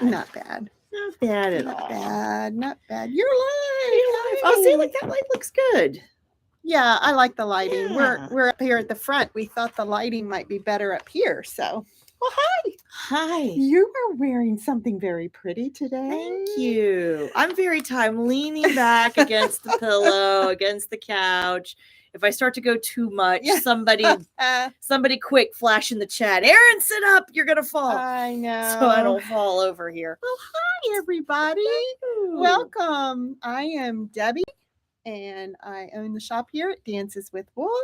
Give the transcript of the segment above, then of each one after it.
Not bad. Not bad at Not all. bad. Not bad. You're live. I'll say like that light looks good. Yeah, I like the lighting. Yeah. We're up here at the front. We thought the lighting might be better up here. So, well, hi. Hi. You are wearing something very pretty today. Thank you. I'm very tired. I'm leaning back against the pillow, against the couch. If I start to go too much, Yeah. somebody quick flash in the chat. Erin, sit up. You're going to fall. I know. So I don't fall over here. Well, hi, everybody. Welcome. I am Debbie, and I own the shop here at Dances with Wool.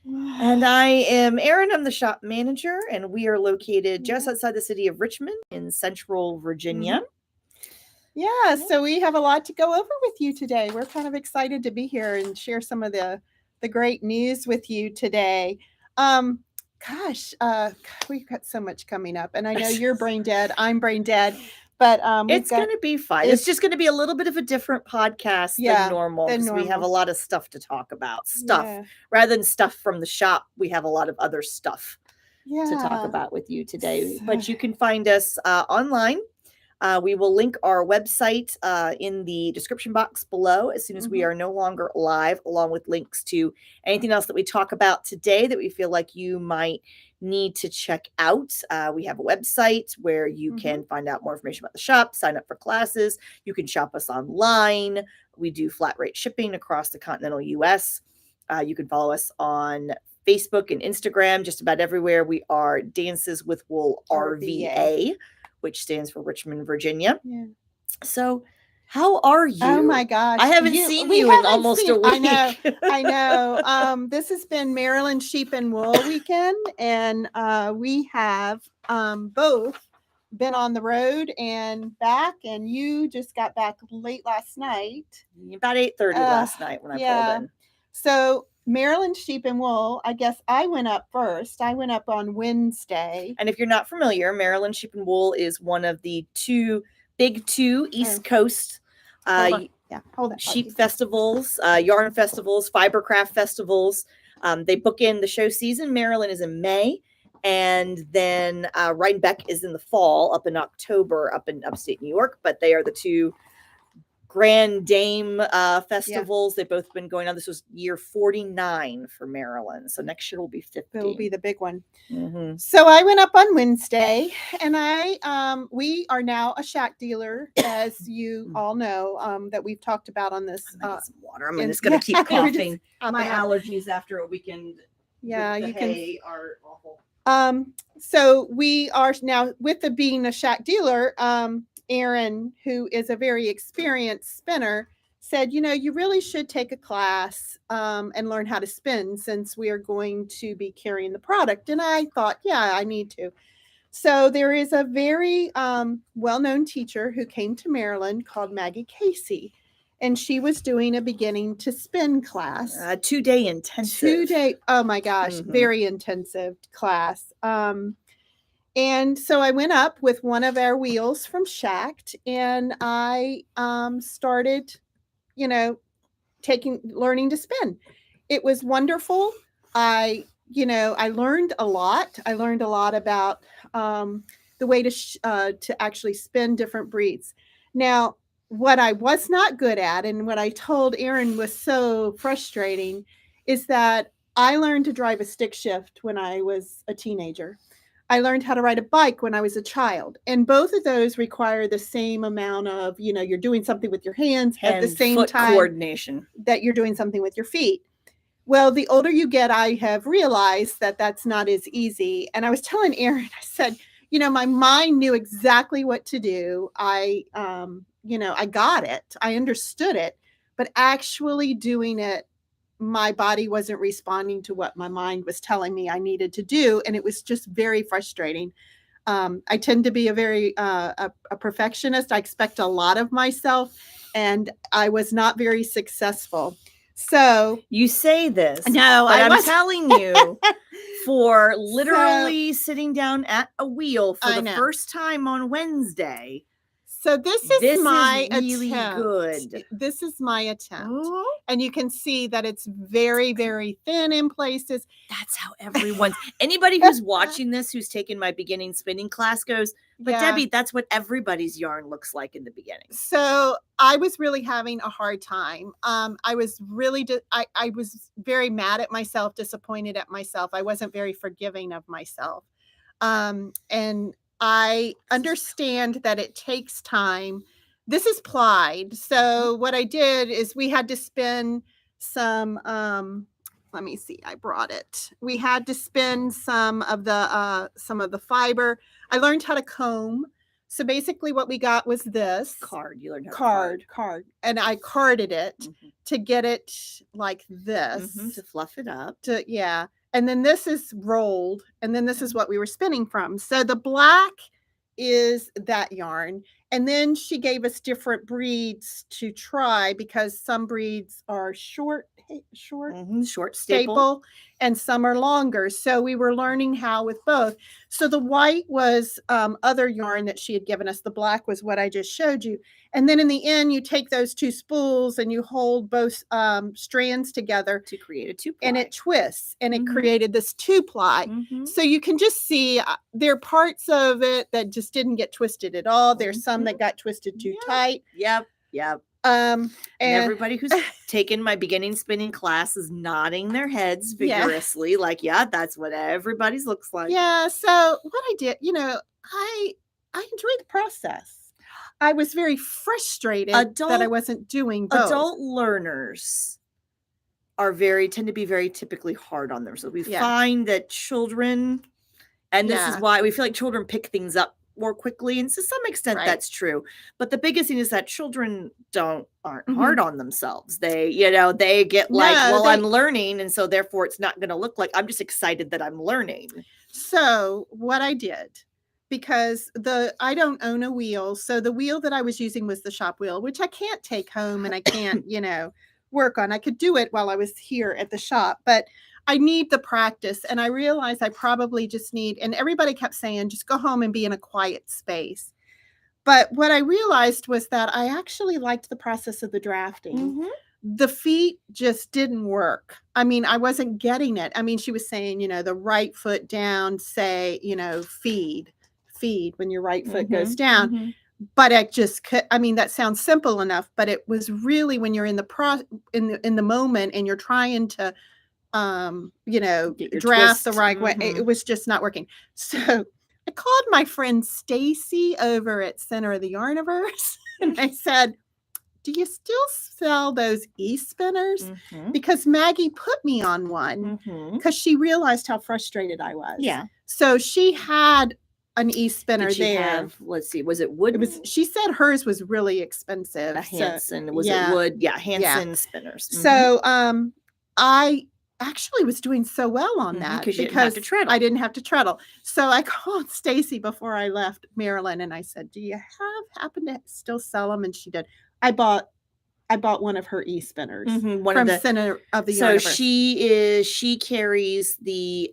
And I am Erin. I'm the shop manager, and we are located just outside the city of Richmond in Central Virginia. Yeah, so we have a lot to go over with you today. We're kind of excited to be here and share some of the great news with you today. We've got so much coming up, and I know you're brain dead. I'm brain dead. But it's going to be fun. It's just going to be a little bit of a different podcast than normal because we have a lot of stuff to talk about. Rather than stuff from the shop, we have a lot of other stuff to talk about with you today. But you can find us online. We will link our website in the description box below as soon as we are no longer live, along with links to anything else that we talk about today that we feel like you might need to check out. We have a website where you can find out more information about the shop, sign up for classes. You can shop us online. We do flat rate shipping across the continental US. You can follow us on Facebook and Instagram, just about everywhere. We are Dances with Wool RVA, which stands for Richmond, Virginia. Yeah. So how are you? Oh my gosh. I haven't seen you in almost a week. I know. This has been Maryland Sheep and Wool weekend, and we have both been on the road and back, and you just got back late last night. About 8:30 last night when I pulled in. So Maryland Sheep and Wool, I guess I went up first. I went up on Wednesday. And if you're not familiar, Maryland Sheep and Wool is one of the big two East Coast sheep festivals, yarn festivals, fibercraft festivals. They book in the show season. Maryland is in May. And then Rhinebeck is in the fall, up in October, up in upstate New York. But they are the two Grand Dame festivals. They've both been going on. This was year 49 for Maryland. So next year will be 50. It will be the big one. So I went up on Wednesday, and we are now a shack dealer, as you all know, that we've talked about on this. Some water. I'm just going to keep coughing. My allergies after a weekend. Yeah, you can. Are awful. So we are now being a shack dealer. Erin, who is a very experienced spinner, said, you really should take a class and learn how to spin, since we are going to be carrying the product. And I thought, I need to. So there is a very well-known teacher who came to Maryland called Maggie Casey, and she was doing a beginning to spin class. 2-day intensive. Oh my gosh, very intensive class. And so I went up with one of our wheels from Shacked, and I started, learning to spin. It was wonderful. I learned a lot. I learned a lot about the way to actually spin different breeds. Now, what I was not good at, and what I told Erin was so frustrating, is that I learned to drive a stick shift when I was a teenager. I learned how to ride a bike when I was a child. And both of those require the same amount of, you're doing something with your hands at the same time coordination that you're doing something with your feet. Well, the older you get, I have realized that that's not as easy. And I was telling Erin, I said, my mind knew exactly what to do. I got it. I understood it. But actually doing it, my body wasn't responding to what my mind was telling me I needed to do. And it was just very frustrating. I tend to be a very a perfectionist. I expect a lot of myself, and I was not very successful. So you say this. No, but I'm telling you, for literally sitting down at a wheel for the first time on Wednesday. So this is my really attempt. Good. This is my attempt. And you can see that it's very, very thin in places. That's how anybody who's watching this, who's taken my beginning spinning class goes, but Debbie, that's what everybody's yarn looks like in the beginning. So I was really having a hard time. I was really, I was very mad at myself, disappointed at myself. I wasn't very forgiving of myself. And I understand that it takes time. This is plied. So what I did is we had to spin some, let me see, I brought it. We had to spin some of the fiber. I learned how to comb. So basically what we got was this card. You learned how to card. And I carded it to get it like this. To fluff it up. And then this is rolled. And then this is what we were spinning from. So the black is that yarn. And then she gave us different breeds to try because some breeds are short staple and some are longer. So we were learning how with both. So the white was other yarn that she had given us. The black was what I just showed you. And then in the end, you take those two spools and you hold both strands together to create a 2-ply. And it twists and it created this 2-ply. So you can just see there are parts of it that just didn't get twisted at all. There's some that got twisted too tight. Yep. And everybody who's taken my beginning spinning class is nodding their heads vigorously, like, that's what everybody's looks like. Yeah. So what I did, I enjoyed the process. I was very frustrated that I wasn't doing both. Adult learners tend to be very typically hard on themselves. We find that children, and this is why we feel like children pick things up more quickly, and to some extent that's true. But the biggest thing is that children aren't hard on themselves. They get I'm learning, and so therefore it's not going to look like I'm just excited that I'm learning. So what I did, because I don't own a wheel, so the wheel that I was using was the shop wheel, which I can't take home and I can't work on. I could do it while I was here at the shop, but I need the practice. And I realized I probably just need, and everybody kept saying, just go home and be in a quiet space. But what I realized was that I actually liked the process of the drafting. The feet just didn't work. I mean, I wasn't getting it. I mean, she was saying, the right foot down, say, feed when your right foot goes down. But I just could, that sounds simple enough, but it was really when you're in the moment and you're trying to draft the right way. It was just not working. So I called my friend Stacy over at Center of the Yarniverse and I said, do you still sell those e-spinners? Because Maggie put me on one because she realized how frustrated I was. Yeah. So she had an e-spinner there. Let's see, was it wood? She said hers was really expensive. A Hanson. Was it wood? Yeah, Hanson spinners. So I actually was doing so well on that because you didn't have to treadle. I didn't have to treadle. So I called Stacy before I left Maryland and I said, do you happen to still sell them? And she did. I bought one of her e-spinners from Center of the Yarniverse. So she carries the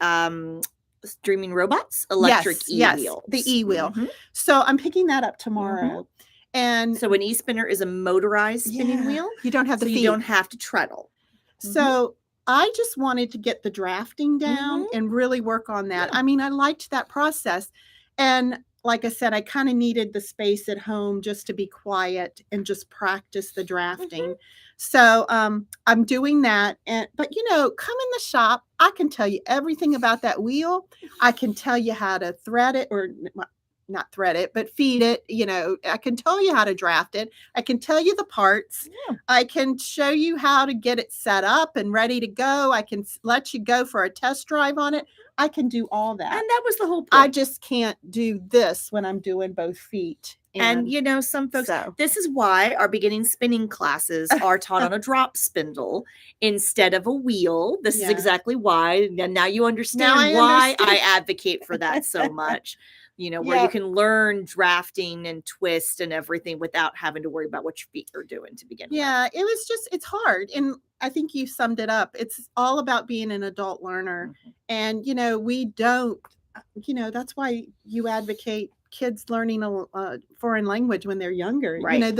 Streaming Robots electric e-wheel. The e-wheel. So I'm picking that up tomorrow. And so an e-spinner is a motorized spinning wheel. You don't have you don't have to treadle. So I just wanted to get the drafting down and really work on that. I mean, I liked that process. And like I said, I kind of needed the space at home just to be quiet and just practice the drafting. So I'm doing that. But come in the shop. I can tell you everything about that wheel. I can tell you how to thread it, or not thread it, but feed it. I can tell you how to draft it. I can tell you the parts. I can show you how to get it set up and ready to go. I can let you go for a test drive on it. I can do all that. And that was the whole point. I just can't do this when I'm doing both feet. And some folks, this is why our beginning spinning classes are taught on a drop spindle instead of a wheel. This is exactly why. And now you understand why I advocate for that so much. Where you can learn drafting and twist and everything without having to worry about what your feet are doing to begin with. Yeah, it's hard. And I think you summed it up. It's all about being an adult learner. And, we don't, that's why you advocate kids learning a foreign language when they're younger. Right.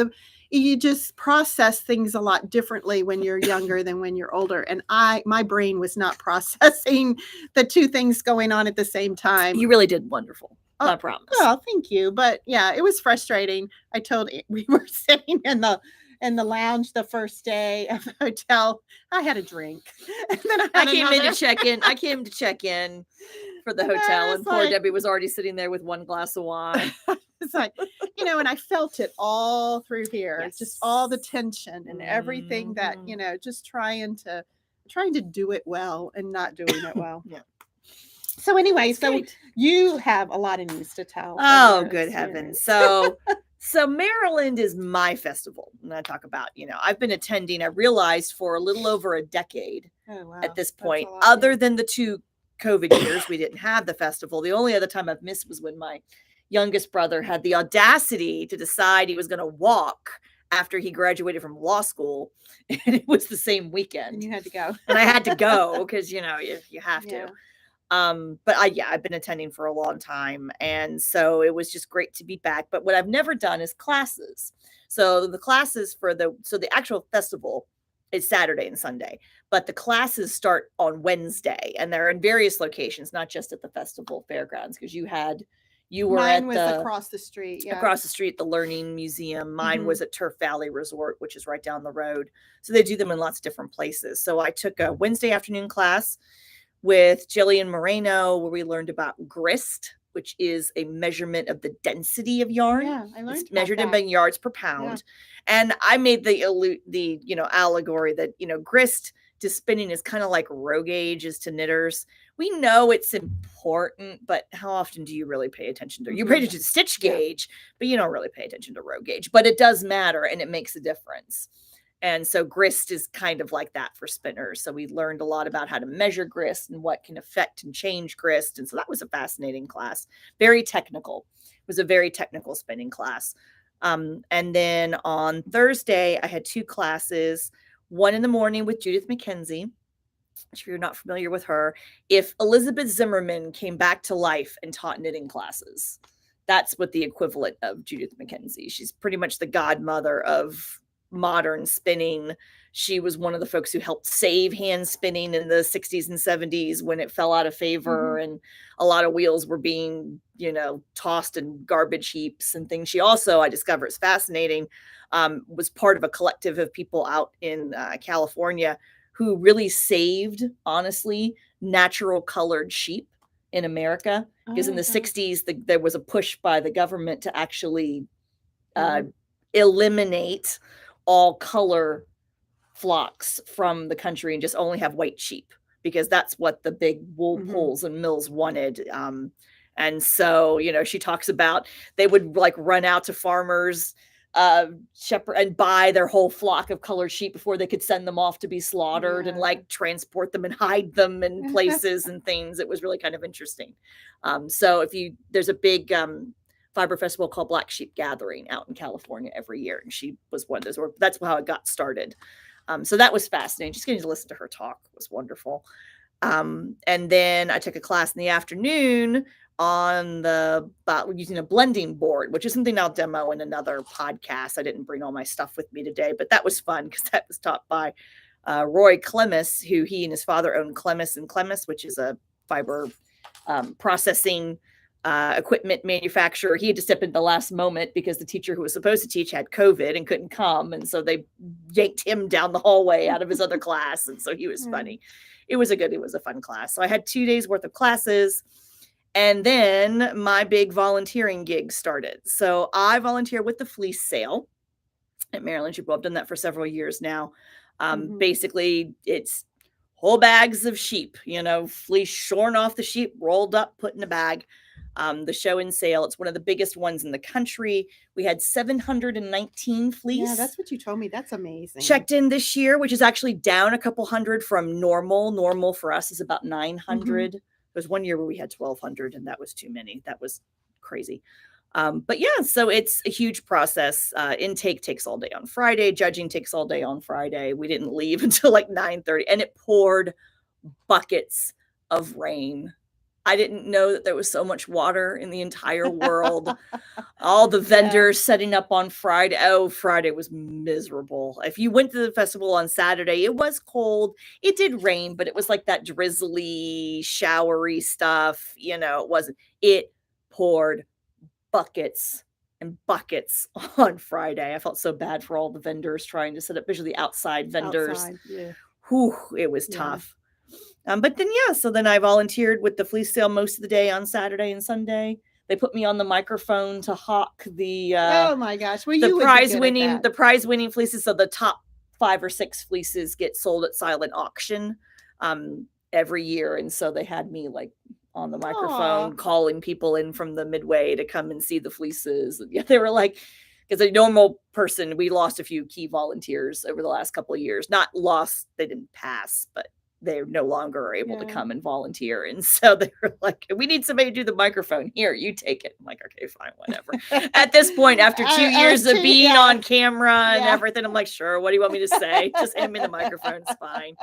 You just process things a lot differently when you're younger than when you're older. And my brain was not processing the two things going on at the same time. You really did wonderful. I promise. Well, thank you. But yeah, it was frustrating. We were sitting in the lounge the first day of the hotel. I had a drink. And then I came in to check in for the hotel, and poor Debbie was already sitting there with one glass of wine. It's like, and I felt it all through here. Yes. Just all the tension and everything that, just trying to do it well and not doing it well. Yeah. So anyway, you have a lot of news to tell. Oh, good heavens. So Maryland is my festival. And I talk about, I've been attending, I realized, for a little over a decade at this point. Other than the 2 COVID years, we didn't have the festival. The only other time I've missed was when my youngest brother had the audacity to decide he was going to walk after he graduated from law school. And it was the same weekend. And you had to go. And I had to go because, you have to. But I've been attending for a long time. And so it was just great to be back. But what I've never done is classes. So the classes the actual festival is Saturday and Sunday, but the classes start on Wednesday, and they're in various locations, not just at the festival fairgrounds. Because Mine was across the street. Yeah. Across the street, the Learning Museum. Mine was at Turf Valley Resort, which is right down the road. So they do them in lots of different places. So I took a Wednesday afternoon class with Jillian Moreno, where we learned about grist, which is a measurement of the density of yarn. Yeah, I learned it's measured in yards per pound. Yeah. And I made the allegory that, grist to spinning is kind of like row gauge is to knitters. We know it's important, but how often do you really pay attention to it? You pay attention to stitch gauge, but you don't really pay attention to row gauge. But it does matter, and it makes a difference. And so grist is kind of like that for spinners. So we learned a lot about how to measure grist and what can affect and change grist. And so that was a fascinating class. Very technical. It was a very technical spinning class. And then on Thursday, I had 2 classes. One in the morning with Judith McKenzie. If you're not familiar with her, if Elizabeth Zimmerman came back to life and taught knitting classes, that's what the equivalent of Judith McKenzie. She's pretty much the godmother of modern spinning. She was one of the folks who helped save hand spinning in the 60s and 70s when it fell out of favor and a lot of wheels were being, tossed in garbage heaps and things. She also, I discovered, it's fascinating, was part of a collective of people out in California who really saved, honestly, natural colored sheep in America. Because in the 60s, there was a push by the government to actually eliminate all color flocks from the country and just only have white sheep, because that's what the big wool pools and mills wanted. And so, she talks about they would run out to farmers, shepherd, and buy their whole flock of colored sheep before they could send them off to be slaughtered and transport them and hide them in places and things. It was really kind of interesting. So there's a big fiber festival called Black Sheep Gathering out in California every year, and she was one of those. That's how it got started. So that was fascinating. Just getting to listen to her talk was wonderful. And then I took a class in the afternoon on using a blending board, which is something I'll demo in another podcast. I didn't bring all my stuff with me today, but that was fun because that was taught by Roy Clemis, who he and his father owned Clemis and Clemis, which is a fiber processing equipment manufacturer. He had to step in the last moment because the teacher who was supposed to teach had COVID and couldn't come. And so they yanked him down the hallway out of his other class. And so he was funny. It was a fun class. So I had 2 days worth of classes. And then my big volunteering gig started. So I volunteer with the fleece sale at Maryland. I've done that for several years now. Basically, it's whole bags of sheep, fleece shorn off the sheep, rolled up, put in a bag. The show and sale. It's one of the biggest ones in the country. We had 719 fleece. Yeah, that's what you told me. That's amazing. Checked in this year, which is actually down a couple hundred from normal. Normal for us is about 900. There was one year where we had 1,200, and that was too many. That was crazy. But yeah, so it's a huge process. Intake takes all day on Friday. Judging takes all day on Friday. We didn't leave until 9:30, and it poured buckets of rain I didn't know that there was so much water in the entire world. All the vendors setting up on Friday. Oh, Friday was miserable. If you went to the festival on Saturday, it was cold. It did rain, but it was like that drizzly, showery stuff. It poured buckets and buckets on Friday. I felt so bad for all the vendors trying to set up, visually outside vendors. Whew, it was tough. But then, so then I volunteered with the fleece sale most of the day on Saturday and Sunday. They put me on the microphone to hawk the oh my gosh, well, the prize winning fleeces. So the top 5 or 6 fleeces get sold at silent auction every year, and so they had me like on the microphone calling people in from the Midway to come and see the fleeces. Yeah, they were like, because a normal person, we lost a few key volunteers over the last couple of years. Not lost, they didn't pass, but they no longer are able to come and volunteer. And so they were like, we need somebody to do the microphone. Here, you take it. I'm like, okay, fine, whatever. At this point, after 2 years of being on camera and everything, I'm like, sure, what do you want me to say? Just hand me the microphone. It's fine.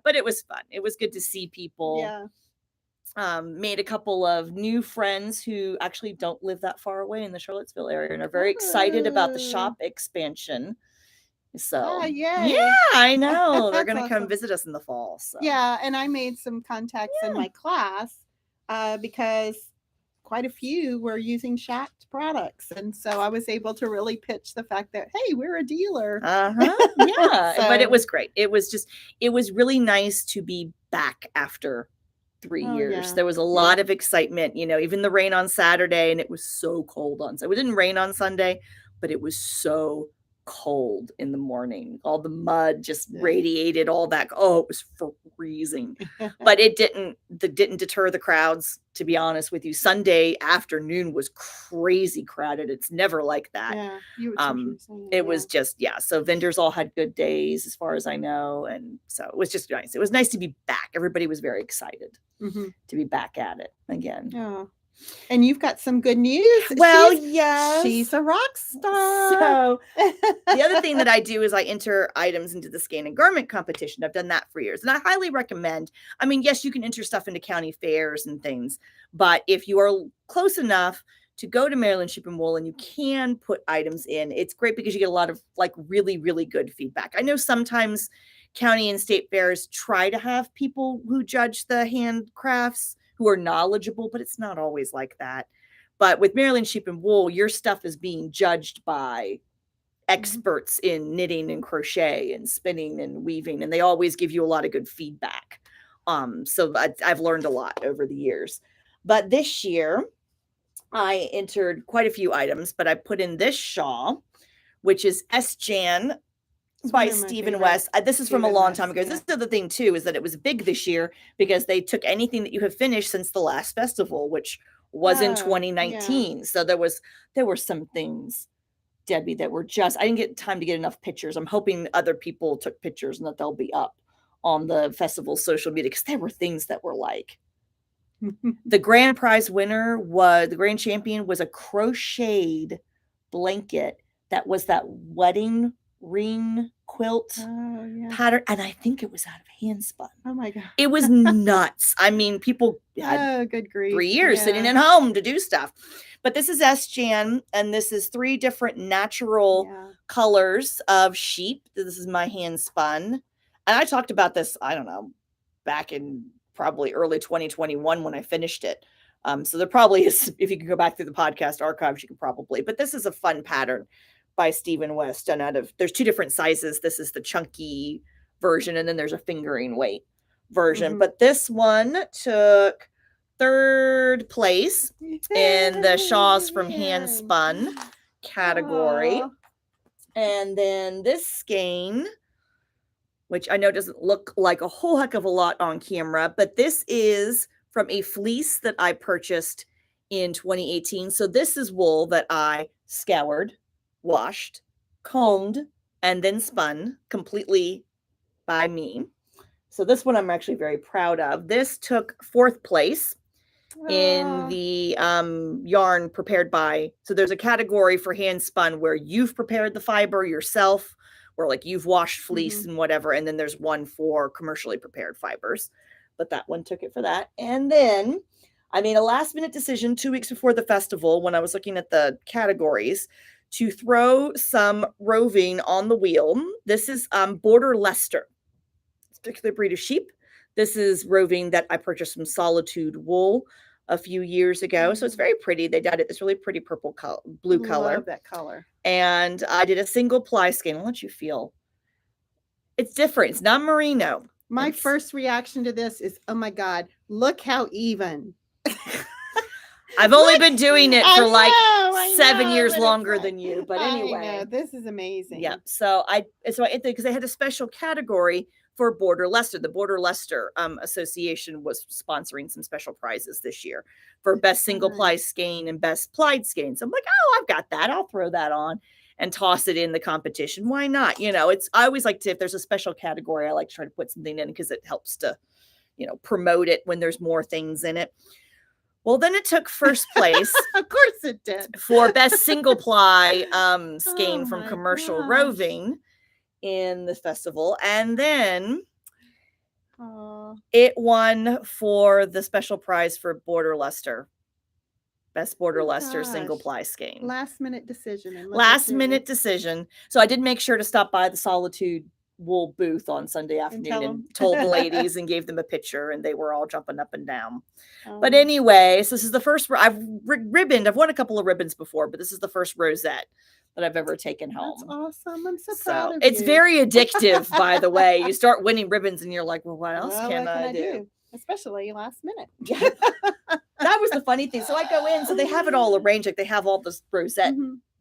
But it was fun. It was good to see people. Made a couple of new friends who actually don't live that far away in the Charlottesville area and are very excited about the shop expansion. So I know they're going to come visit us in the fall. So. Yeah, and I made some contacts in my class because quite a few were using Shacked products, and so I was able to really pitch the fact that, hey, we're a dealer. But it was great. It was really nice to be back after 3 years. There was a lot of excitement, even the rain on Saturday, and it was so cold on Sunday. It didn't rain on Sunday, but it was so cold in the morning. All the mud just radiated all that. Oh, it was freezing. But it didn't deter the crowds, to be honest with you. Sunday afternoon was crazy crowded. It's never like that. It was just, so vendors all had good days as far as I know. And so it was just nice. It was nice to be back. Everybody was very excited to be back at it again. And you've got some good news. Well, yes. She's a rock star. So the other thing that I do is I enter items into the skein and garment competition. I've done that for years. And I highly recommend, I mean, yes, you can enter stuff into county fairs and things. But if you are close enough to go to Maryland Sheep and Wool and you can put items in, it's great because you get a lot of like really, really good feedback. I know sometimes county and state fairs try to have people who judge the handcrafts who are knowledgeable, but it's not always like that. But with Maryland Sheep and Wool, your stuff is being judged by experts in knitting and crochet and spinning and weaving, and they always give you a lot of good feedback. So I've learned a lot over the years. But this year, I entered quite a few items, but I put in this shawl, which is S-Jan by Stephen West. This is from a long time ago. This is the other thing too, is that it was big this year because they took anything that you have finished since the last festival, which was in 2019. So there were some things, Debbie, that were just, I didn't get time to get enough pictures. I'm hoping other people took pictures and that they'll be up on the festival social media, because there were things that were like, the grand prize winner the grand champion was a crocheted blanket that was that wedding ring quilt pattern, and I think it was out of hand spun. Oh my god, it was nuts. I mean, people had good grief. 3 years sitting at home to do stuff. But this is S-Jan, and this is 3 different natural colors of sheep. This is my hand spun, and I talked about this, I don't know, back in probably early 2021 when I finished it. So there probably is, if you can go back through the podcast archives, you can probably, but this is a fun pattern by Stephen West, done out of, there's 2 different sizes. This is the chunky version, and then there's a fingering weight version. But this one took 3rd place in the shawls from hand spun category. And then this skein, which I know doesn't look like a whole heck of a lot on camera, but this is from a fleece that I purchased in 2018. So this is wool that I scoured, washed, combed, and then spun completely by me. So this one I'm actually very proud of. This took 4th place in the yarn prepared by, so there's a category for hand spun where you've prepared the fiber yourself, or like you've washed fleece and whatever, and then there's one for commercially prepared fibers. But that one took it for that. And then I made a last minute decision 2 weeks before the festival when I was looking at the categories to throw some roving on the wheel. This is Border Leicester. It's a particular breed of sheep. This is roving that I purchased from Solitude Wool a few years ago. So it's very pretty. They dyed it this really pretty purple blue color. Love that color. And I did a single ply skein. I'll let you feel. It's different. It's not merino. My first reaction to this is, oh my God, look how even. I've only been doing it for 7 years longer than you, but anyway. I know, this is amazing. Yeah. So because they had a special category for Border Leicester. The Border Leicester Association was sponsoring some special prizes this year for best single ply skein and best plied skein. So I'm like, oh, I've got that. I'll throw that on and toss it in the competition. Why not? I always like to, if there's a special category, I like to try to put something in because it helps to, promote it when there's more things in it. Well, then it took first place. Of course it did. For best single ply skein from Commercial Roving in the festival. And then it won for the special prize for Border Leicester. Best Border Leicester single ply skein. Last minute decision. Last minute decision. So I did make sure to stop by the Solitude Wool booth on Sunday afternoon and told the ladies and gave them a picture, and they were all jumping up and down. But anyway, so this is the first I've ribboned. I've won a couple of ribbons before, but this is the first rosette that I've ever taken home. That's awesome. I'm so proud of you. It's very addictive, by the way. You start winning ribbons and you're like, well, what else can I do? Especially last minute. That was the funny thing. So I go in, so they have it all arranged. Like they have all the rosette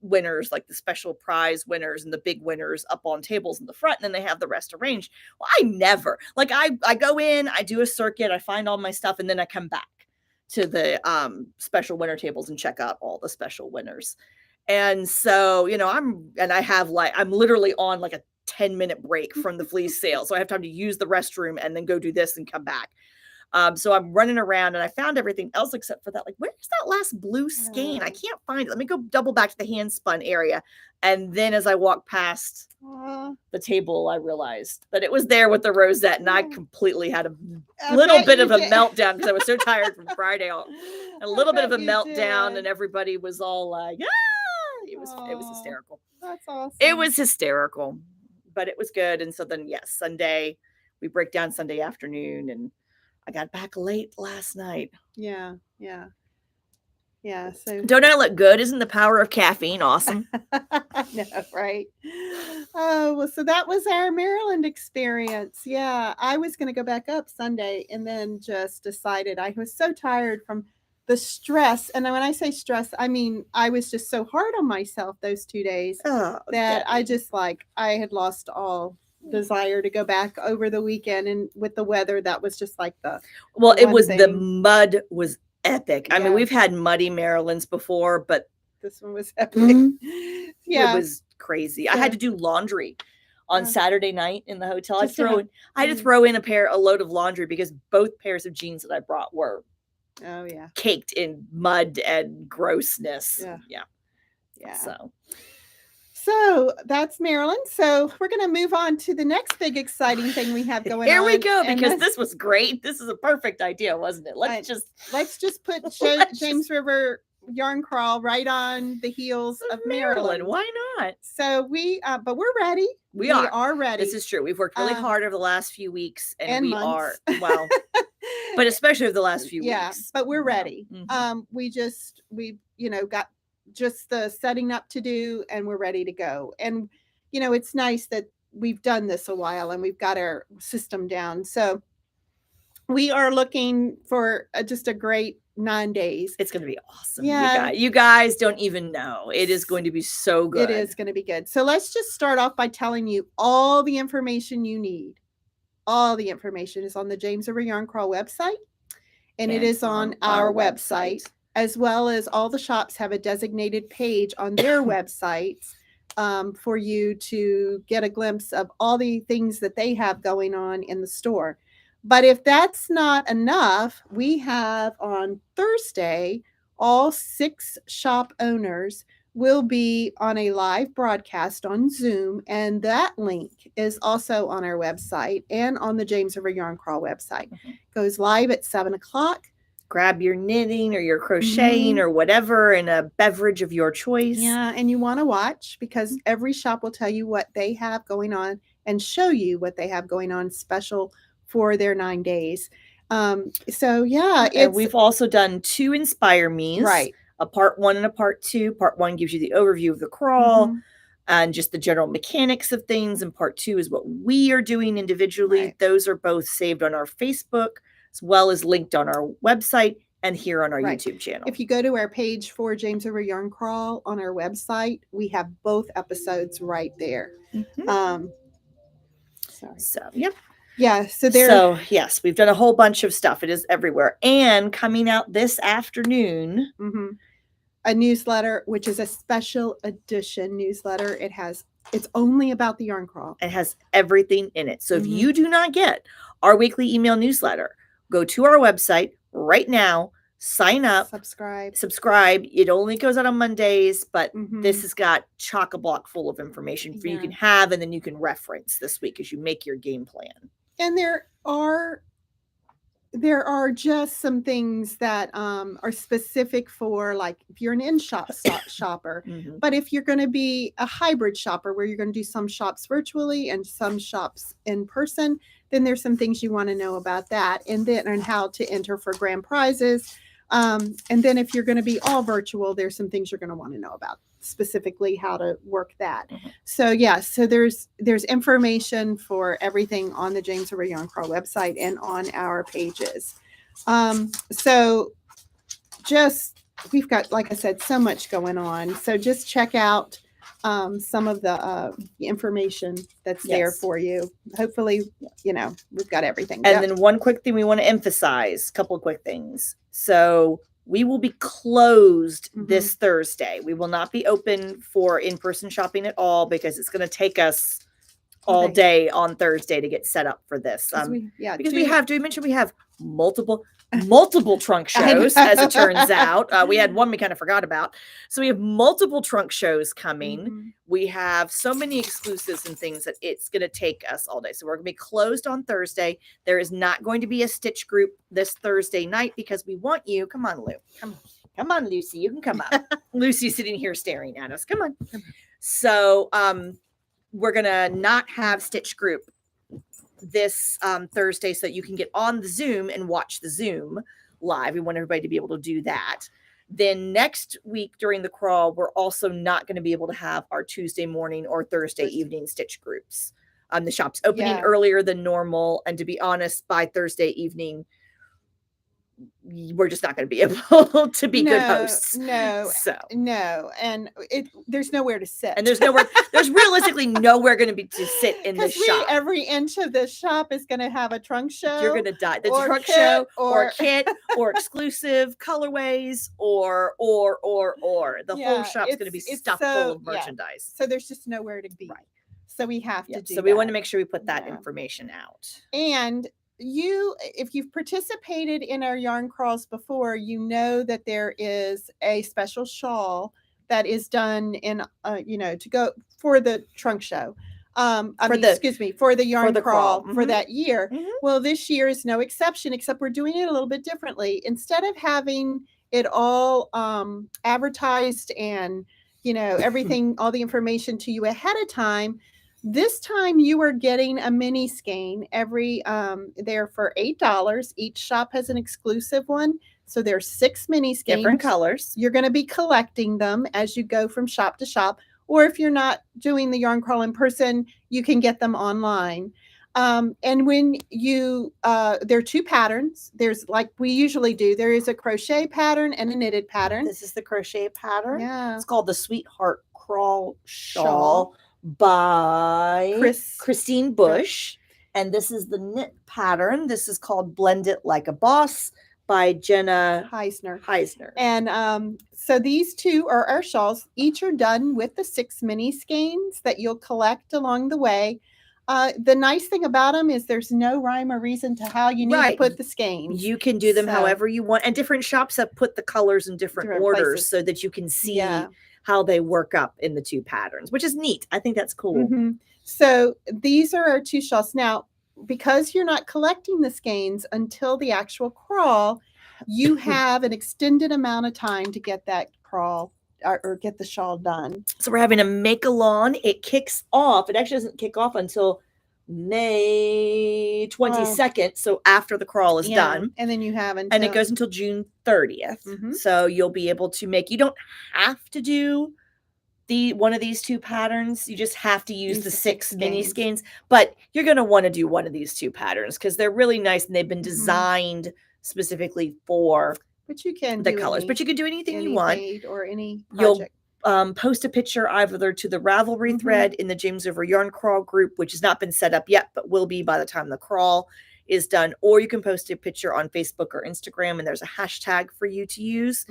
winners, like the special prize winners and the big winners up on tables in the front, and then they have the rest arranged. Well, I never, I go in, I do a circuit, I find all my stuff, and then I come back to the special winner tables and check out all the special winners. And so, I'm literally on like a 10-minute break from the fleece sale. So I have time to use the restroom and then go do this and come back. So I'm running around and I found everything else except for that. Like, where's that last blue skein? I can't find it. Let me go double back to the hand spun area. And then as I walked past the table, I realized that it was there with the rosette. And I completely had a little bit of a meltdown because I was so tired from Friday. A little bit of a meltdown, and everybody was all like, ah! It was hysterical. That's awesome. It was hysterical, but it was good. And so then, yes, Sunday, we break down Sunday afternoon, and I got back late last night. Yeah. So don't I look good? Isn't the power of caffeine awesome? No, right? Oh, well, so that was our Maryland experience. Yeah, I was going to go back up Sunday and then just decided I was so tired from the stress. And when I say stress, I mean, I was just so hard on myself those 2 days that I just I had lost all desire to go back over the weekend. And with the weather, that was just like the mud was epic. I mean, we've had muddy Marylands before, but this one was epic. Yeah, it was crazy. I had to do laundry on Saturday night in the hotel. I had to throw in a load of laundry because both pairs of jeans that I brought were caked in mud and grossness. Yeah. So that's Maryland. So we're going to move on to the next big exciting thing we have going on. Here we go, because this was great. This is a perfect idea, wasn't it? Let's just put James River Yarn Crawl right on the heels of Maryland. Why not? So but we're ready. We are ready. This is true. We've worked really hard over the last few weeks, and we months. are but especially over the last few weeks. Yeah, but we're ready. We got just the setting up to do, and we're ready to go. And it's nice that we've done this a while and we've got our system down. So we are looking for just a great 9 days. It's going to be awesome. Yeah. You guys don't even know. It is going to be so good. It is going to be good. So let's just start off by telling you all the information you need. All the information is on the James River Yarn Crawl website, and it is on our website, as well as all the shops have a designated page on their websites for you to get a glimpse of all the things that they have going on in the store. But if that's not enough, we have on Thursday, all 6 shop owners will be on a live broadcast on Zoom, and that link is also on our website and on the James River Yarn Crawl website. Goes live at 7:00. grab your knitting or your crocheting or whatever and a beverage of your choice. Yeah, and you want to watch because every shop will tell you what they have going on and show you what they have going on special for their 9 days. So yeah, we've also done 2 Inspire Me's, right? A part 1 and a part 2. Part 1 gives you the overview of the crawl and just the general mechanics of things, and part 2 is what we are doing individually. Right. Those are both saved on our Facebook as well as linked on our website and here on our YouTube channel. If you go to our page for James River Yarn Crawl on our website, we have both episodes right there. Sorry. So, yep. Yeah. So yes, we've done a whole bunch of stuff. It is everywhere. And coming out this afternoon, a newsletter, which is a special edition newsletter. It's only about the yarn crawl. It has everything in it. So if you do not get our weekly email newsletter, go to our website right now, sign up, subscribe. It only goes out on Mondays, but this has got chock-a-block full of information for you can have, and then you can reference this week as you make your game plan. And there are just some things that are specific for, like, if you're an in-shop shopper, but if you're going to be a hybrid shopper where you're going to do some shops virtually and some shops in person, then there's some things you want to know about that, and how to enter for grand prizes. And then if you're going to be all virtual, there's some things you're going to want to know about, specifically how to work that. So there's information for everything on the James River Yarn Crawl website and on our pages. So we've got, like I said, so much going on. So just check out some of the information that's there for you. Hopefully, we've got everything. And then one quick thing we want to emphasize, a couple of quick things. So we will be closed this Thursday. We will not be open for in-person shopping at all because it's going to take us all day on Thursday to get set up for this. Because we have multiple trunk shows, as it turns out. We had one we kind of forgot about. So we have multiple trunk shows coming. We have so many exclusives and things that it's going to take us all day. So we're going to be closed on Thursday. There is not going to be a stitch group this Thursday night because we want you. Come on, Lou. Come on, Lucy. You can come up. Lucy's sitting here staring at us. Come on. So we're going to not have stitch group this Thursday so that you can get on the Zoom and watch the Zoom live. We want everybody to be able to do that. Then next week during the crawl, we're also not going to be able to have our Tuesday morning or Thursday evening stitch groups. The shop's opening earlier than normal. And to be honest, by Thursday evening, we're just not going to be able to be good hosts. No. And there's nowhere to sit. And there's realistically nowhere going to be to sit in the shop. Every inch of the shop is going to have a trunk show. You're going to die. The trunk show or kit or exclusive colorways or the whole shop's going to be stuffed full of merchandise. So there's just nowhere to be. Right. So we have to do So we want to make sure we put that information out. And if you've participated in our yarn crawls before, you know that there is a special shawl that is done in to go for the trunk show. For the yarn crawl for that year. Well, this year is no exception, except we're doing it a little bit differently. Instead of having it all advertised and everything, all the information to you ahead of time, this time you are getting a mini skein there for $8. Each shop has an exclusive one. So there's 6 mini skeins. Different colors. You're going to be collecting them as you go from shop to shop. Or if you're not doing the yarn crawl in person, you can get them online. And when there are 2 patterns. There's, like we usually do, there is a crochet pattern and a knitted pattern. This is the crochet pattern. Yeah. It's called the Sweetheart Crawl Shawl by Christine Bush. And this is the knit pattern. This is called Blend It Like a Boss by Jenna Heisner. And so these 2 are our shawls. Each are done with the 6 mini skeins that you'll collect along the way. The nice thing about them is there's no rhyme or reason to how you need to put the skeins. You can do them however you want. And different shops have put the colors in different orders places, so that you can see how they work up in the 2 patterns, which is neat. I think that's cool. So these are our 2 shawls. Now, because you're not collecting the skeins until the actual crawl, you have an extended amount of time to get that crawl or get the shawl done. So we're having a make-along. It kicks off. It actually doesn't kick off until May 22nd. So after the crawl is done. And then you have and it goes until June 30th. Mm-hmm. So you'll be able to make, you don't have to do one of these two patterns. You just have to use the 6 mini skeins, but you're going to want to do one of these two patterns because they're really nice and they've been designed specifically for the colors. But you can do anything you want or any project. You'll post a picture either to the Ravelry thread in the James Over Yarn Crawl group, which has not been set up yet, but will be by the time the crawl is done, or you can post a picture on Facebook or Instagram, and there's a hashtag for you to use.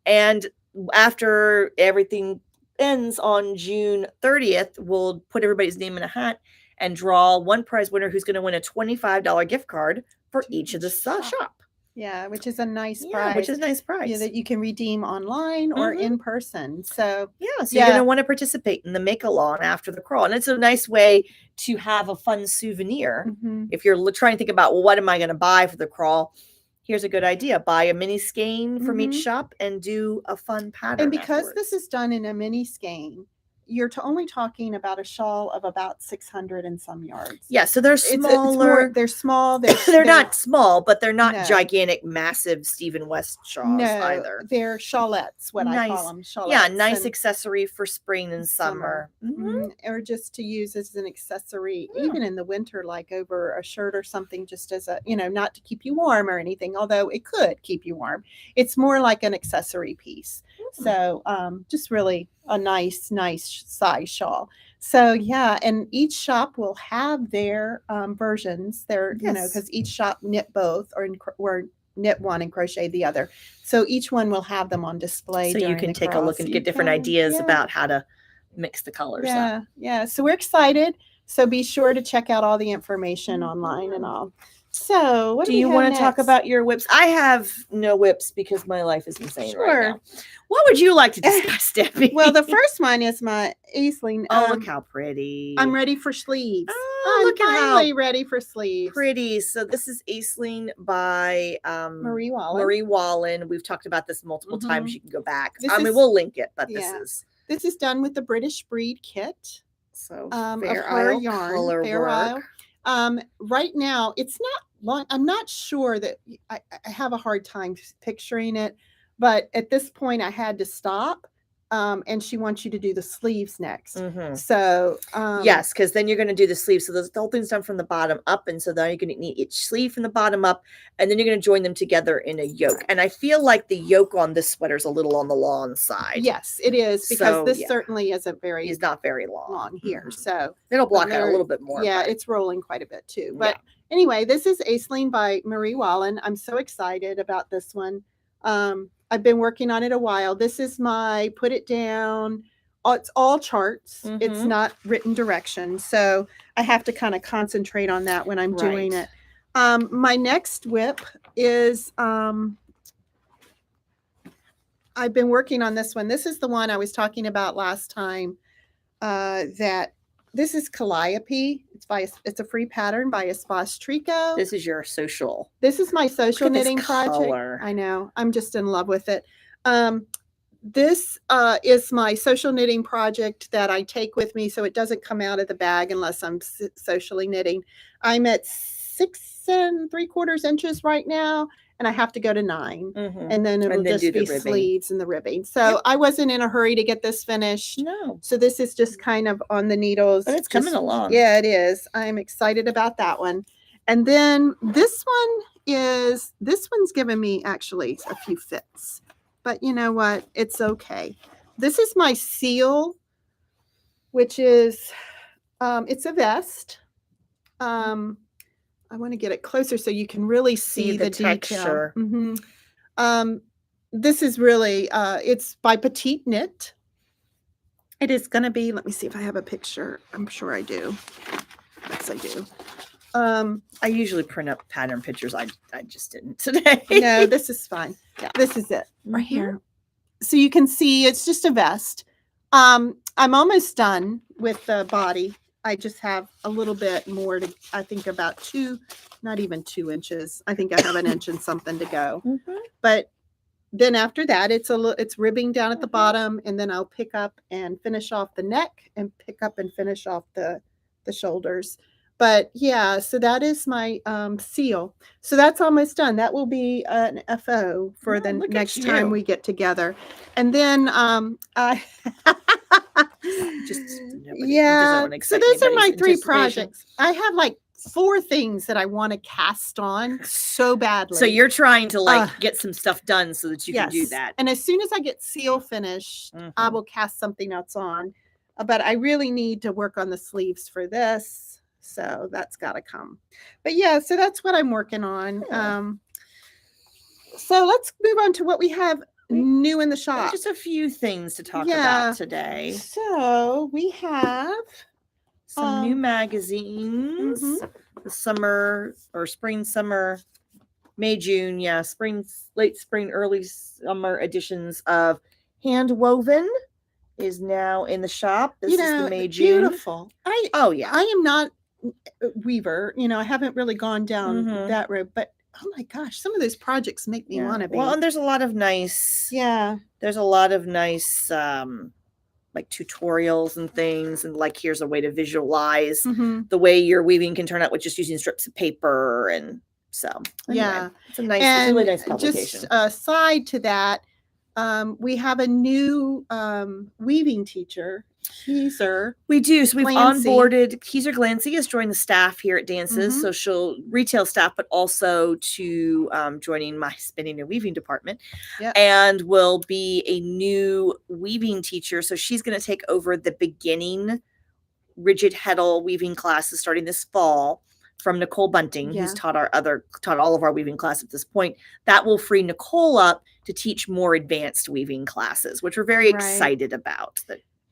And after everything ends on June 30th, we'll put everybody's name in a hat and draw one prize winner who's going to win a $25 gift card for each of the shop. Yeah, which is a nice prize. Which is a nice prize. Yeah, that you can redeem online or in person. So you're going to want to participate in the make-along after the crawl. And it's a nice way to have a fun souvenir. If you're trying to think about, well, what am I going to buy for the crawl? Here's a good idea. Buy a mini skein from each shop and do a fun pattern. And because this is done in a mini skein, you're only talking about a shawl of about 600 and some yards. Yeah, so they're smaller. They're small. They're not small, but they're not gigantic, massive Stephen West shawls either. They're shawlettes, I call them. Shawlettes. Yeah, nice accessory for spring and summer. Or just to use as an accessory, even in the winter, like over a shirt or something, just as a, not to keep you warm or anything, although it could keep you warm. It's more like an accessory piece. So just really a nice size shawl. So and each shop will have their versions. Because each shop knit both or knit one and crochet the other. So each one will have them on display. So you can take a look and get different ideas about how to mix the colors. Yeah. So we're excited. So be sure to check out all the information online and all. So what do you want to talk about your whips? I have no whips because my life is insane right now. What would you like to discuss, Debbie? Well, the first one is my Aisling. Look how pretty. I'm ready for sleeves. I'm finally ready for sleeves. Pretty. So this is Aisling by Marie Wallen. Marie Wallen. We've talked about this multiple times. You can go back. We'll link it, but this is done with the British Breed kit. So Fair Isle yarn. Color work. Right now, it's not long. I'm not sure that I have a hard time picturing it, but at this point I had to stop. And she wants you to do the sleeves next. So yes, because then you're going to do the sleeves. So the whole thing's done from the bottom up, and so then you're going to need each sleeve from the bottom up, and then you're going to join them together in a yoke. And I feel like the yoke on this sweater is a little on the long side. Yes, it is, because this certainly isn't is not very long here. So it'll block out a little bit more. Yeah, it's rolling quite a bit too. But anyway, this is Aisling by Marie Wallen. I'm so excited about this one. I've been working on it a while. This is my put it down. It's all charts. It's not written directions. So I have to kind of concentrate on that when I'm doing it. My next whip is, I've been working on this one. This is the one I was talking about last time. This is Calliope. It's a free pattern by Espace Tricot. This is your social. This is my social knitting project. I know. I'm just in love with it. This is my social knitting project that I take with me, so it doesn't come out of the bag unless I'm socially knitting. I'm at 6 3/4 inches right now, and I have to go to 9, and then it'll just be sleeves and the ribbing. So I wasn't in a hurry to get this finished. No. So this is just kind of on the needles. But it's coming along. Yeah, it is. I'm excited about that one. And then this one's given me actually a few fits, but you know what? It's okay. This is my seal, which is, it's a vest. I want to get it closer so you can really see the texture. This is really, it's by Petite Knit. It is going to be, let me see if I have a picture. I'm sure I do. Yes, I do. I usually print up pattern pictures. I just didn't today. No, this is fine. Yeah. This is it right here. So you can see it's just a vest. I'm almost done with the body. I just have a little bit more to, I think about not even 2 inches. I think I have an inch and something to go. But then after that, it's ribbing down at the bottom, and then I'll pick up and finish off the neck and pick up and finish off the shoulders. But yeah, so that is my seal. So that's almost done. That will be an FO for the next time we get together. And then I so those are my 3 projects. I have like 4 things that I want to cast on so badly. So you're trying to get some stuff done so that you can do that. And as soon as I get seal finished, I will cast something else on. But I really need to work on the sleeves for this. So that's got to come. But yeah, so that's what I'm working on. So let's move on to what we have new in the shop. Just a few things to talk about today. So we have some new magazines. The summer or spring, summer, May, June. Yeah, spring, late spring, early summer editions of Handwoven is now in the shop. This is the May, June. Beautiful. I am not a weaver. I haven't really gone down that road, but oh my gosh, some of those projects make me want to be. Well, and there's a lot of nice. Yeah. There's a lot of nice like tutorials and things, and like here's a way to visualize the way your weaving can turn out with just using strips of paper, and so anyway, it's a really nice publication. Just aside to that, we have a new weaving teacher, Keezer. We do. So we've onboarded Keezer Glancy has joined the staff here at Dances. So she'll retail staff, but also to joining my spinning and weaving department, and will be a new weaving teacher. So she's going to take over the beginning rigid heddle weaving classes starting this fall from Nicole Bunting, who's taught all of our weaving class at this point. That will free Nicole up to teach more advanced weaving classes, which we're very excited about.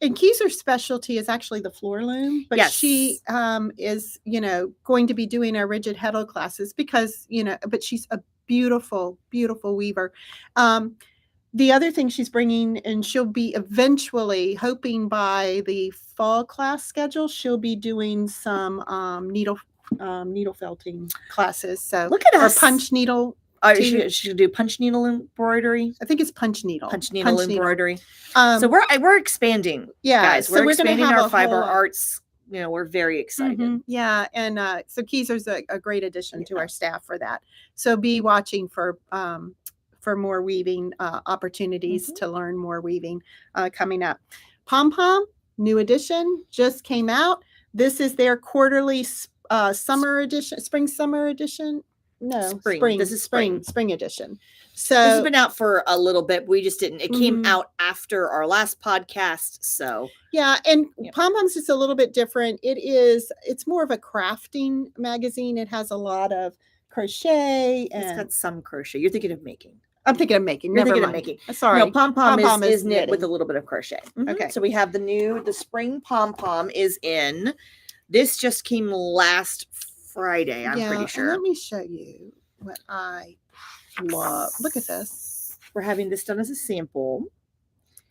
And Keezer's specialty is actually the floor loom, but she is, going to be doing our rigid heddle classes because, but she's a beautiful, beautiful weaver. The other thing she's bringing, and she'll be eventually hoping by the fall class schedule, she'll be doing some needle felting classes. So look at us. Or punch needle. She'll do punch needle embroidery. I think it's punch needle embroidery. So we're expanding, guys. We're expanding our fiber arts. We're very excited. Yeah, and so Keezer's a great addition to our staff for that. So be watching for more weaving opportunities to learn more weaving coming up. Pom Pom, new edition, just came out. This is their quarterly summer edition, spring-summer edition. No, spring. This is spring edition. So this has been out for a little bit. We just didn't. It came out after our last podcast, so and Pom Pom's just a little bit different. It's more of a crafting magazine. It has a lot of crochet, and it's got some crochet. You're thinking of making. I'm thinking of making. You're thinking of making. Sorry, no, Pom Pom is knit with a little bit of crochet. Okay, so we have the spring Pom Pom is in. This just came last Friday, I'm pretty sure. Let me show you what I love. Look at this. We're having this done as a sample.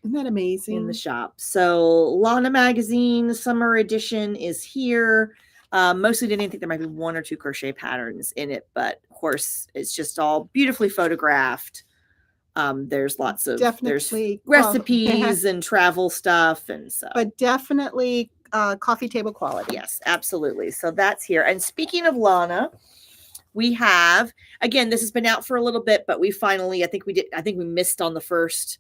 Isn't that amazing? In the shop. So Lana Magazine, the summer edition is here. Mostly didn't think there might be 1 or 2 crochet patterns in it, but of course it's just all beautifully photographed. There's lots of there's recipes and travel stuff, and so. But definitely coffee table quality. Yes, absolutely. So that's here. And speaking of Lana, we have, again, this has been out for a little bit, but we finally, I think we missed on the first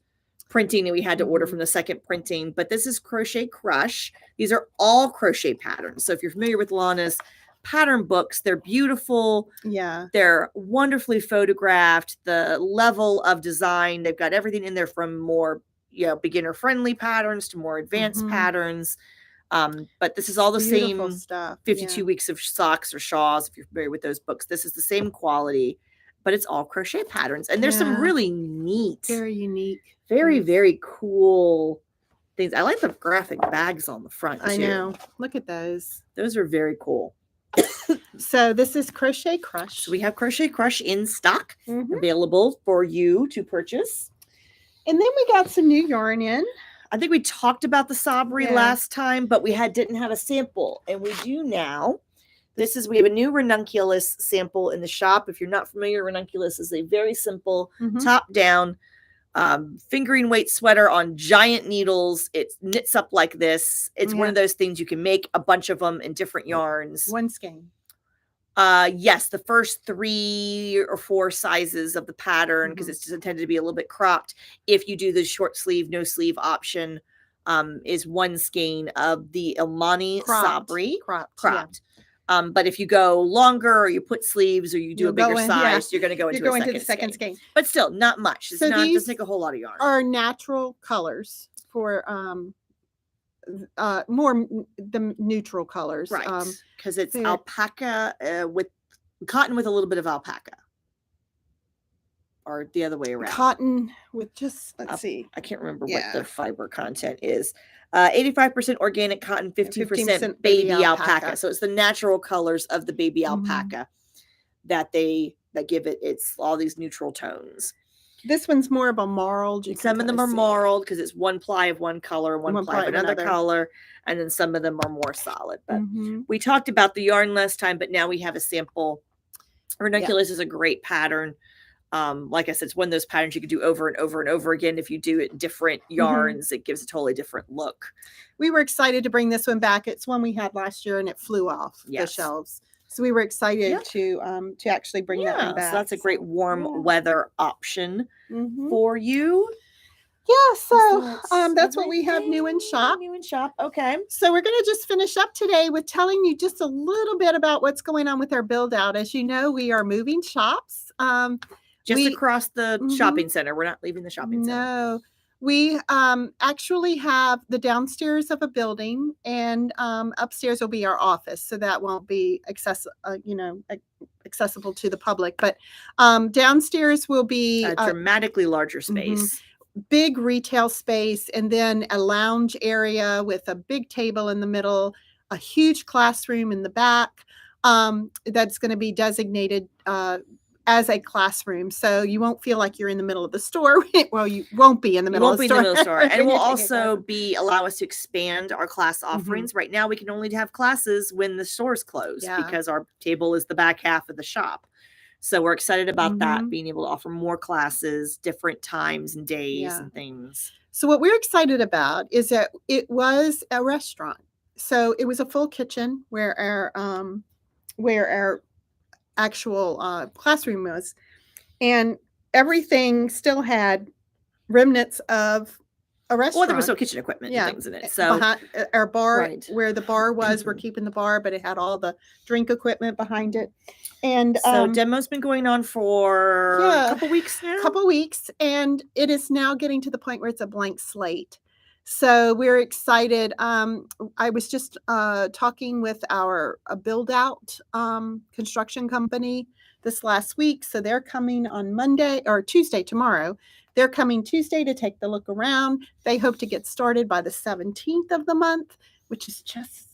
printing and we had to order from the second printing, but this is Crochet Crush. These are all crochet patterns. So if you're familiar with Lana's pattern books, they're beautiful. Yeah. They're wonderfully photographed. The level of design, they've got everything in there from more, beginner friendly patterns to more advanced patterns. But this is all the beautiful same stuff. 52 weeks of socks or shawls. If you're familiar with those books, this is the same quality, but it's all crochet patterns. And there's some really neat, very unique, very, very cool things. I like the graphic bags on the front too. I know. Look at those. Those are very cool. So this is Crochet Crush. So we have Crochet Crush in stock, available for you to purchase. And then we got some new yarn in. I think we talked about the Sabri last time, but we didn't have a sample, and we do now. We have a new ranunculus sample in the shop. If you're not familiar, ranunculus is a very simple top-down fingering weight sweater on giant needles. It knits up like this. It's one of those things you can make a bunch of them in different yarns. One skein. Yes, the first 3 or 4 sizes of the pattern, because it's intended to be a little bit cropped. If you do the short sleeve, no sleeve option, is 1 skein of the Ilmani Sabri cropped. But if you go longer, or you put sleeves, or you do a bigger size, you're going to go into the second skein. But still, not much. It doesn't take a whole lot of yarn. Are natural colors for more the neutral colors, right? Because it's alpaca with cotton with a little bit of alpaca, or the other way around. Cotton with just let's see. I can't remember what the fiber content is. 85% organic cotton, 15% baby alpaca. So it's the natural colors of the baby alpaca that give it all these neutral tones. This one's more of a marled. Some of them are marled because it's 1 ply of one color, one ply of another color, and then some of them are more solid. But we talked about the yarn last time, but now we have a sample. Ranunculus is a great pattern. Like I said, it's one of those patterns you can do over and over and over again. If you do it in different yarns, it gives a totally different look. We were excited to bring this one back. It's one we had last year, and it flew off the shelves. So we were excited to actually bring that one back. So that's a great warm weather option for you. Yeah, so that's what we have new in shop. Okay. So we're going to just finish up today with telling you just a little bit about what's going on with our build out. As you know, we are moving shops. Across the shopping center. We're not leaving the shopping center. No. We actually have the downstairs of a building, and upstairs will be our office, so that won't be accessible to the public. But downstairs will be a dramatically larger space, big retail space, and then a lounge area with a big table in the middle, a huge classroom in the back that's going to be designated as a classroom, so you won't feel like you're in the middle of the store. Well, you won't be in the middle of the store. And it will also allow us to expand our class offerings. Right now, we can only have classes when the store's closed because our table is the back half of the shop. So we're excited about that, being able to offer more classes, different times and days and things. So what we're excited about is that it was a restaurant. So it was a full kitchen where our actual classroom was, and everything still had remnants of a restaurant. Well, there was no kitchen equipment and things in it. So behind our bar, where the bar was, we're keeping the bar, but it had all the drink equipment behind it. And so demo's been going on for a couple weeks now. And it is now getting to the point where it's a blank slate. So we're excited. I was just talking with our build out construction company this last week. So they're coming on Monday or Tuesday, tomorrow. They're coming Tuesday to take the look around. They hope to get started by the 17th of the month, which is just,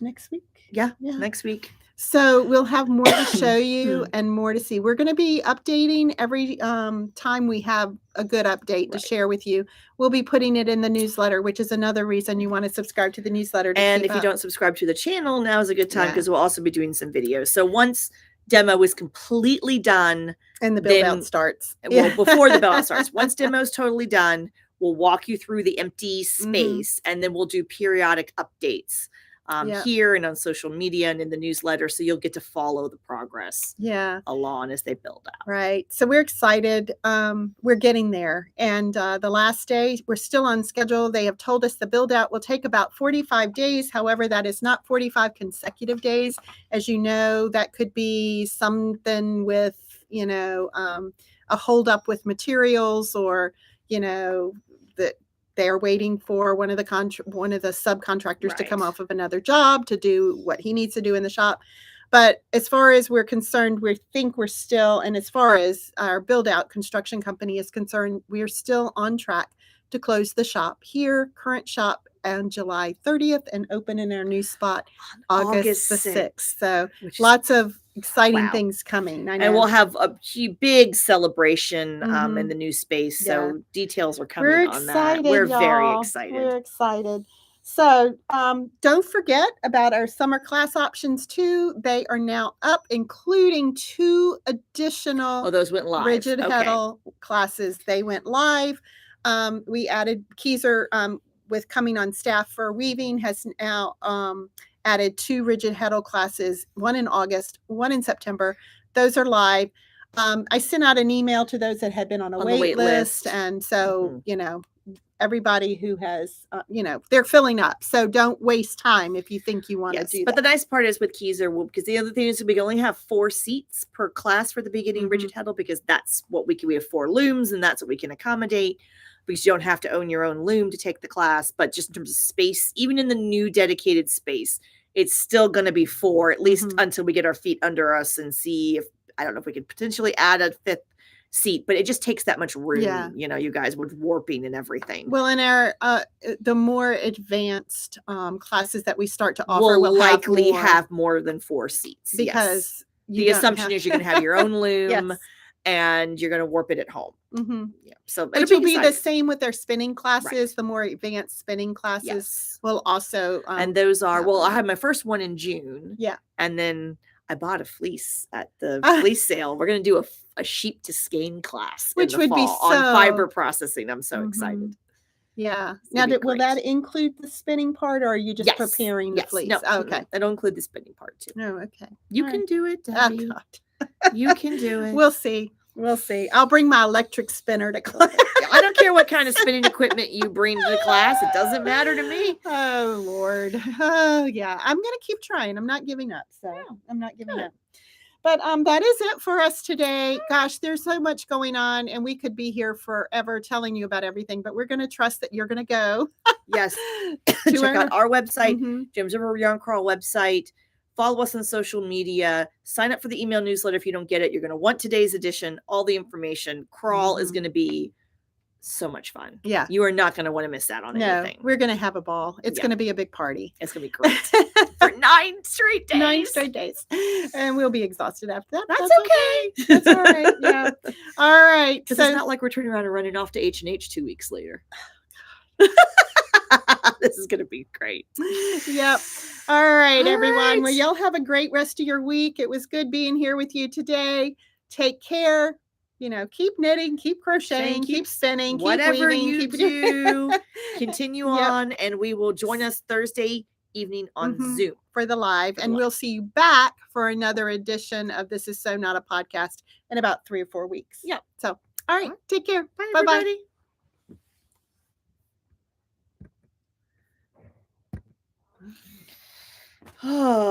next week. Yeah, next week. So we'll have more to show you and more to see. We're going to be updating every time we have a good update to share with you. We'll be putting it in the newsletter, which is another reason you want to subscribe to the newsletter. And if you don't subscribe to the channel, now is a good time because we'll also be doing some videos. So once demo is completely done. And the build out starts. Well, before the build out starts. Once demo is totally done, we'll walk you through the empty space and then we'll do periodic updates. Here and on social media and in the newsletter, so you'll get to follow the progress along as they build out. Right. So we're excited. We're getting there. And the last day, we're still on schedule. They have told us the build out will take about 45 days. However, that is not 45 consecutive days. As you know, that could be something with, a holdup with materials, or, that they're waiting for one of the subcontractors to come off of another job to do what he needs to do in the shop. But as far as we're concerned, we think we're still, and as far as our build out construction company is concerned, we're still on track to close the shop here, current shop on July 30th and open in our new spot August the 6th. So lots of exciting things coming. I know. And we'll have a big celebration in the new space. So details are coming on that. We're very excited. We're excited. So don't forget about our summer class options too. They are now up, including 2 additional those went live. Rigid Heddle classes. They went live. We added Keyser with coming on staff for weaving has now added 2 Rigid Heddle classes, one in August, one in September. Those are live. I sent out an email to those that had been on a wait list. And so, everybody who has, they're filling up. So don't waste time if you think you want to do that. But the nice part is with Keyser, because the other thing is we only have 4 seats per class for the beginning Rigid Heddle, because that's what we have 4 looms and that's what we can accommodate, because you don't have to own your own loom to take the class. But just in terms of space, even in the new dedicated space, it's still going to be 4, at least until we get our feet under us and see if, I don't know if we could potentially add a 5th seat, but it just takes that much room, you guys, with warping and everything. Well, in our the more advanced classes that we start to offer will likely have more than 4 seats, because the assumption is you're going to have your own loom and you're going to warp it at home. So which will be the same with their spinning classes. The more advanced spinning classes will also and those are I had my first one in June, and then I bought a fleece at the fleece sale. We're going to do a sheep to skein class, which would be on fiber processing. I'm so excited. Yeah. Now, will that include the spinning part, or are you just preparing the fleece? No, okay. It'll include the spinning part too. Oh, okay. You can do it, Debbie. You can do it. We'll see. I'll bring my electric spinner to class. I don't care what kind of spinning equipment you bring to the class. It doesn't matter to me. Oh, Lord. Oh, yeah. I'm going to keep trying. I'm not giving up. So I'm not giving up. But that is it for us today. Gosh, there's so much going on, and we could be here forever telling you about everything, but we're going to trust that you're going to go. Yes. Check out our website, Gems River Yarn Crawl website. Follow us on social media. Sign up for the email newsletter if you don't get it. You're going to want today's edition, all the information. Crawl is going to be so much fun. Yeah. You are not going to want to miss out on anything. We're going to have a ball. It's going to be a big party. It's going to be great. For 9 straight days. 9 straight days. And we'll be exhausted after that. That's okay. That's all right. Yeah. All right. Because it's not like we're turning around and running off to H&H 2 weeks later. This is going to be great. Yep. All right, everyone. Well, y'all have a great rest of your week. It was good being here with you today. Take care. Keep knitting, keep crocheting, keep spinning, whatever keep weaving, you do, continue on, and we will join us Thursday evening on Zoom for the live. And we'll see you back for another edition of This Is So Not a Podcast in about 3 or 4 weeks. Yeah. So, all right. Take care. Bye, everybody. Oh.